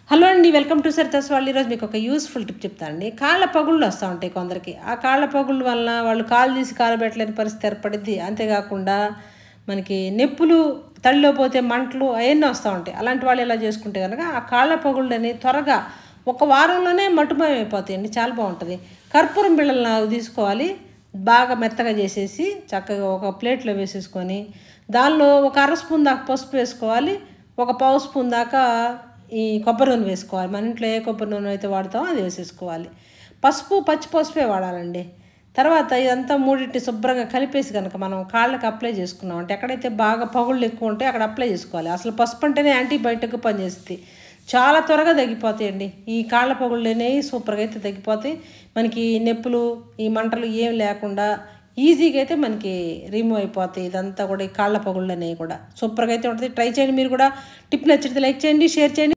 Hello అండి, welcome to సరితస్ వాళ్ళు. ఈరోజు మీకు ఒక యూస్ఫుల్ టిప్ చెప్తానండి. కాళ్ళ పగుళ్ళు వస్తూ ఉంటాయి కొందరికి. ఆ కాళ్ళ పగుళ్ళ వలన వాళ్ళు కాలు తీసి కాలు పెట్టలేని పరిస్థితి ఏర్పడిద్ది. అంతేకాకుండా మనకి నొప్పులు, తడిలో పోతే మంటలు అవన్నీ వస్తూ ఉంటాయి. అలాంటి వాళ్ళు ఇలా చేసుకుంటే కనుక ఆ కాళ్ళ పగుళ్ళని త్వరగా ఒక వారంలోనే మట్టుమయం అయిపోతాయండి. చాలా బాగుంటుంది. కర్పూరం బిళ్ళలు తీసుకోవాలి, బాగా మెత్తగా చేసేసి చక్కగా ఒక ప్లేట్లో వేసేసుకొని దానిలో ఒక అర స్పూన్ దాకా పసుపు వేసుకోవాలి, ఒక పావు స్పూన్ దాకా ఈ కొబ్బరి నూనె వేసుకోవాలి. మన ఇంట్లో ఏ కొబ్బరి నూనె అయితే వాడతామో అది వేసేసుకోవాలి. పసుపు, పచ్చి పసుపే వాడాలండి. తర్వాత ఇదంతా మూడింటిని శుభ్రంగా కలిపేసి కనుక మనం కాళ్ళకి అప్లై చేసుకున్నాం అంటే ఎక్కడైతే బాగా పగుళ్ళు ఎక్కువ ఉంటే అక్కడ అప్లై చేసుకోవాలి. అసలు పసుపు అంటేనే యాంటీబయాటిక్ పనిచేస్తుంది. చాలా త్వరగా తగ్గిపోతాయండి ఈ కాళ్ళ పగుళ్ళు అనేవి. సూపర్గా అయితే తగ్గిపోతాయి. మనకి నొప్పులు, ఈ మంటలు ఏం లేకుండా ఈజీగా అయితే మనకి రిమూవ్ అయిపోతాయి. ఇదంతా కూడా ఈ కాళ్ళ పగుళ్ళు అనేవి కూడా సూపర్గా అయితే ఉంటుంది. ట్రై చేయండి మీరు కూడా. టిప్ నచ్చితే లైక్ చేయండి, షేర్ చేయండి.